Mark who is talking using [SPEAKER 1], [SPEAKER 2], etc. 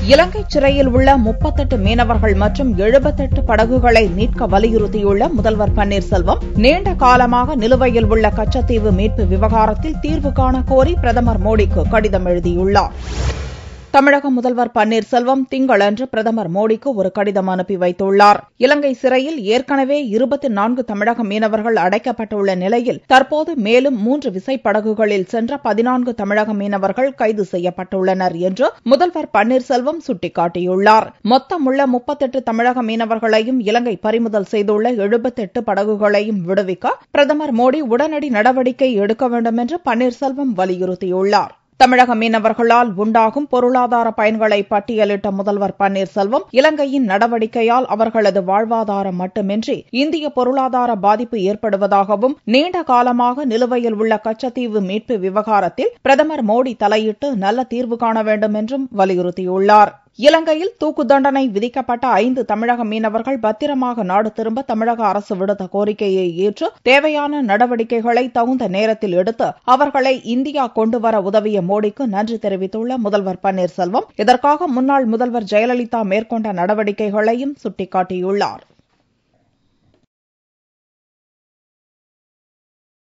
[SPEAKER 1] இலங்கை சிறையில் உள்ள 38 மீனவர்கள் மற்றும் 78 படகுகளை மீட்க வலியுறுத்தியுள்ள முதல்வர் பன்னீர்செல்வம் நீண்ட காலமாக நிலுவையில் உள்ள கச்சத்தீவு மீட்பு விவகாரத்தில் தீர்வு காண கோரி பிரதமர் மோடிக்கு கடிதம் எழுதியுள்ளார். தமிழக முதல்வர் பன்னீர்செல்வம் திங்களன்று பிரதமர் மோடிக்கு ஒரு கடிதம் அனுப்பி வைத்துள்ளார். இலங்கை சிறையில் ஏற்கனவே 24 தமிழக மீனவர்கள் அடைக்கப்பட்டுள்ள நிலையில் தற்போது மேலும் 3 விசைப்படகுகளில் சென்ற 14 தமிழக மீனவர்கள் கைது செய்யப்பட்டுள்ளனர் என்று முதல்வர் பன்னீர்செல்வம் சுட்டிக்காட்டியுள்ளார். மொத்தமுள்ள 38 தமிழக மீனவர்களையும் இலங்கை பறிமுதல் செய்துள்ள 78 படகுகளையும் விடுவிக்க பிரதமர் மோடி உடனடி நடவடிக்கை எடுக்க வேண்டும் என்று பன்னீர்செல்வம் வலியுறுத்தியுள்ளார். தமிழக மீனவர்களால் உண்டாகும் பொருளாதார பயன்களை பட்டியலிட்ட முதல்வர் பன்னீர்செல்வம் இலங்கையின் நடவடிக்கையால் அவர்களது வாழ்வாதாரம் மட்டுமின்றி இந்திய பொருளாதார பாதிப்பு ஏற்படுவதாகவும் நீண்ட காலமாக நிலுவையில் உள்ள கச்சத்தீவு மீட்பு விவகாரத்தில் பிரதமர் மோடி தலையிட்டு நல்ல தீர்வு காண வேண்டும் என்றும் வலியுறுத்தியுள்ளார். இலங்கையில் தூக்கு தண்டனை விதிக்கப்பட்ட 5 தமிழக மீனவர்கள் பத்திரமாக நாடு திரும்ப தமிழக அரசு விடுத்த கோரிக்கையை ஏற்று தேவையான நடவடிக்கைகளை தகுந்த நேரத்தில் எடுத்து அவர்களை இந்தியா கொண்டுவர உதவிய மோடிக்கு நன்றி தெரிவித்துள்ள முதல்வர் பன்னீர்செல்வம் இதற்காக முன்னாள் முதல்வர் ஜெயலலிதா மேற்கொண்ட நடவடிக்கைகளையும் சுட்டிக்காட்டியுள்ளார்.